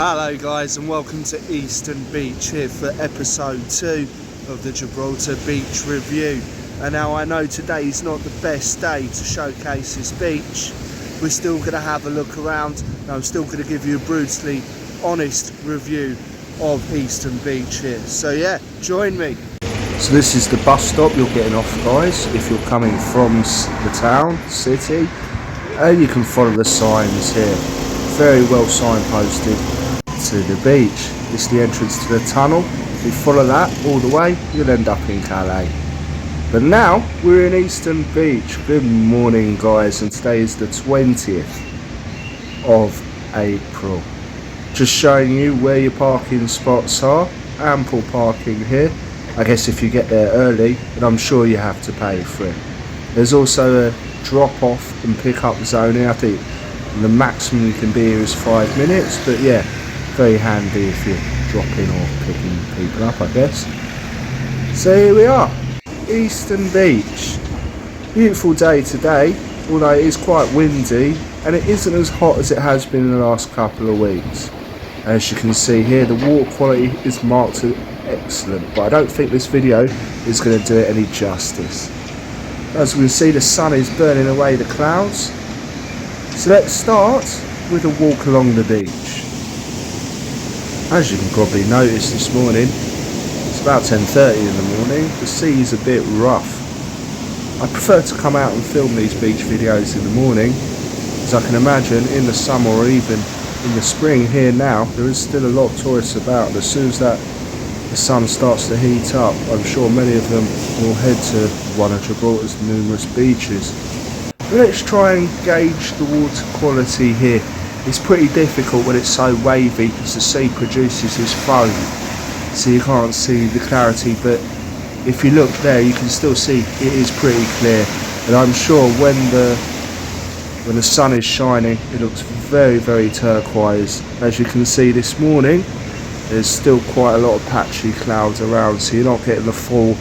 Hello guys, and welcome to Eastern Beach here for episode 2 of the Gibraltar Beach Review. And now I know today's not the best day to showcase this beach. We're still going to have a look around and I'm still going to give you a brutally honest review of Eastern Beach here. So yeah, join me. So this is the bus stop you're getting off, guys, if you're coming from the town, city, and you can follow the signs here. Very well signposted to the beach. It's the entrance to the tunnel. If you follow that all the way, you'll end up in Calais. But now we're in Eastern Beach. Good morning, guys, and today is the 20th of April. Just showing you where your parking spots are. Ample parking here. I guess if you get there early, but I'm sure you have to pay for it. There's also a drop off and pick up zone here. I think the maximum you can be here is 5 minutes, but yeah, very handy if you're dropping or picking people up, I guess. So here we are, Eastern Beach. Beautiful day today, although it is quite windy and it isn't as hot as it has been in the last couple of weeks. As you can see here, the water quality is marked as excellent, but I don't think this video is going to do it any justice. As we can see, the sun is burning away the clouds. So let's start with a walk along the beach. As you can probably notice this morning, it's about 10:30 in the morning, the sea is a bit rough. I prefer to come out and film these beach videos in the morning, as I can imagine in the summer or even in the spring here now, there is still a lot of tourists about, and as soon as the sun starts to heat up, I'm sure many of them will head to one of Gibraltar's numerous beaches. Let's try and gauge the water quality here. It's pretty difficult when it's so wavy because the sea produces this foam, so you can't see the clarity, but if you look there you can still see it is pretty clear, and I'm sure when the sun is shining it looks very, very turquoise. As you can see this morning, there's still quite a lot of patchy clouds around, so you're not getting the full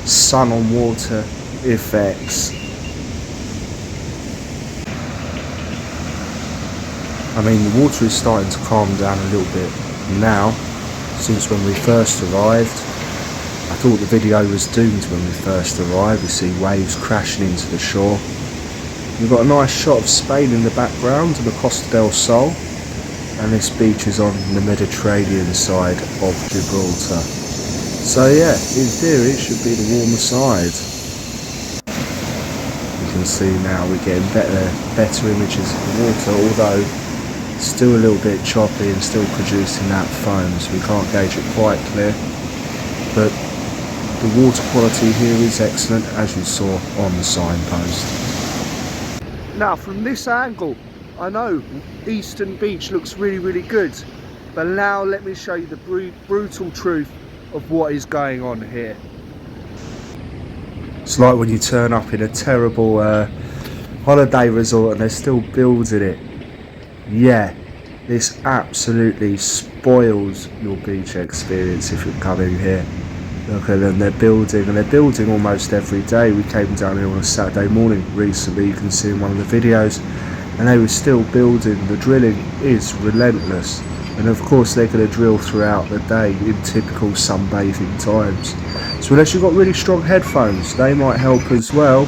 sun on water effects. I mean, the water is starting to calm down a little bit now, since when we first arrived. I thought the video was doomed when we first arrived. We see waves crashing into the shore. We've got a nice shot of Spain in the background and the Costa del Sol, and this beach is on the Mediterranean side of Gibraltar. So yeah, in theory it should be the warmer side. You can see now we're getting better images of the water, although still a little bit choppy and still producing that foam, so we can't gauge it quite clear. But the water quality here is excellent, as you saw on the signpost. Now from this angle, I know Eastern Beach looks really, really good, but now let me show you the brutal truth of what is going on here. It's like when you turn up in a terrible holiday resort and they're still building it. Yeah, this absolutely spoils your beach experience if you're coming here. Look at them, they're building, and they're building almost every day. We came down here on a Saturday morning recently, you can see in one of the videos, and they were still building. The drilling is relentless, and of course they're going to drill throughout the day in typical sunbathing times. So unless you've got really strong headphones, they might help as well.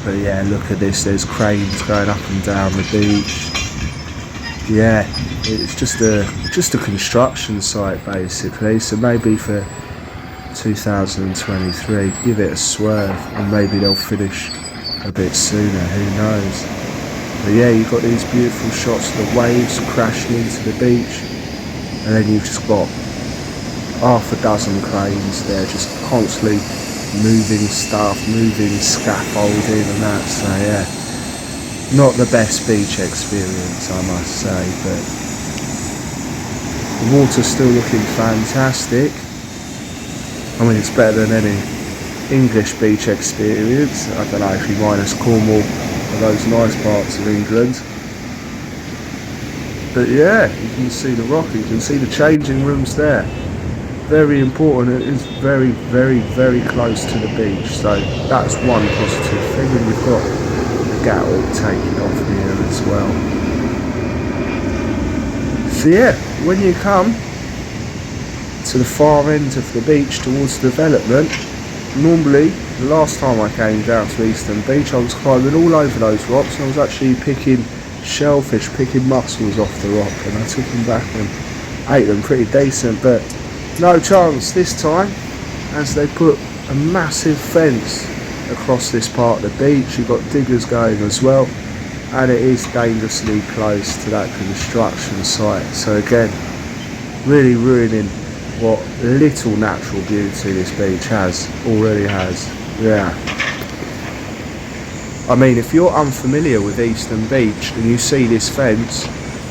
But yeah, look at this, there's cranes going up and down the beach. Yeah, it's just a construction site basically, so maybe for 2023 give it a swerve and maybe they'll finish a bit sooner, who knows. But yeah, you've got these beautiful shots of the waves crashing into the beach, and then you've just got half a dozen cranes there just constantly moving stuff, moving scaffolding and that. So yeah, not the best beach experience, I must say, but the water's still looking fantastic. I mean, it's better than any English beach experience. I don't know if you minus Cornwall or those nice parts of England. But yeah, you can see the rock, you can see the changing rooms there. Very important, it is very, very, very close to the beach, so that's one positive thing. And you've got the catwalk taking off here as well. So yeah, when you come to the far end of the beach towards the development, normally the last time I came down to Eastern Beach I was climbing all over those rocks, and I was actually picking shellfish, picking mussels off the rock, and I took them back and ate them pretty decent. But no chance this time, as they put a massive fence across this part of the beach. You've got diggers going as well, and it is dangerously close to that construction site. So again, really ruining what little natural beauty this beach already has. Yeah. I mean, if you're unfamiliar with Eastern Beach and you see this fence,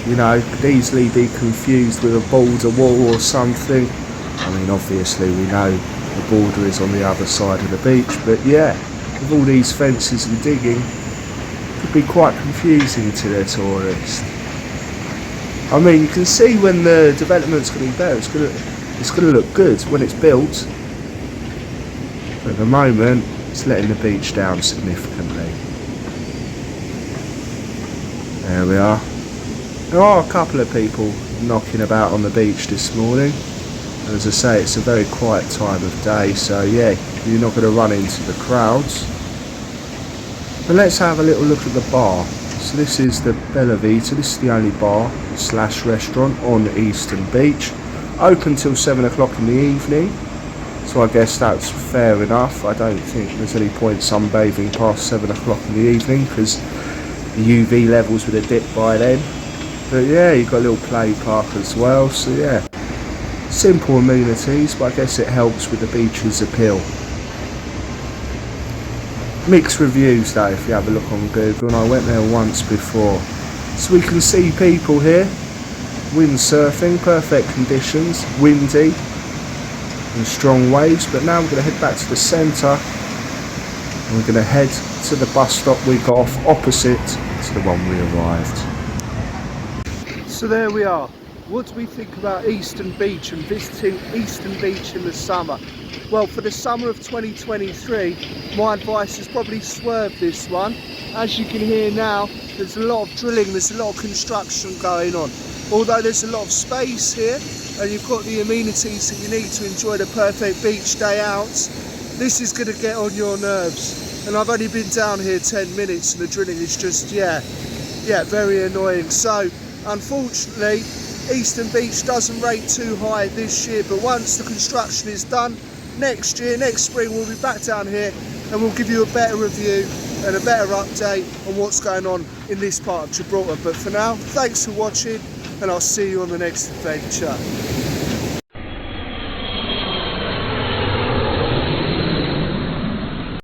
you know, could easily be confused with a border wall or something. I mean, obviously we know the border is on the other side of the beach, but yeah, with all these fences and digging, it could be quite confusing to the tourist. I mean, you can see when the development's going to be better, it's going to look good when it's built. But at the moment, it's letting the beach down significantly. There we are. There are a couple of people knocking about on the beach this morning. As I say, it's a very quiet time of day, so yeah, you're not going to run into the crowds. But let's have a little look at the bar. So this is the Bella Vita. This is the only bar / restaurant on Eastern Beach. Open till 7 o'clock in the evening. So I guess that's fair enough. I don't think there's any point sunbathing past 7 o'clock in the evening, because the UV levels would have dipped by then. But yeah, you've got a little play park as well. So yeah, simple amenities, but I guess it helps with the beach's appeal. Mixed reviews though if you have a look on Google, and I went there once before. So we can see people here windsurfing, perfect conditions, windy and strong waves. But now we're going to head back to the centre, and we're going to head to the bus stop we got off opposite to the one we arrived. So there we are. What do we think about Eastern Beach and visiting Eastern Beach in the summer? Well, for the summer of 2023, my advice is probably swerve this one. As you can hear now, there's a lot of drilling, there's a lot of construction going on. Although there's a lot of space here, and you've got the amenities that you need to enjoy the perfect beach day out, this is going to get on your nerves. And I've only been down here 10 minutes and the drilling is just, yeah, very annoying. So, unfortunately, Eastern Beach doesn't rate too high this year, but once the construction is done, next year, next spring, we'll be back down here and we'll give you a better review and a better update on what's going on in this part of Gibraltar. But for now, thanks for watching, and I'll see you on the next adventure.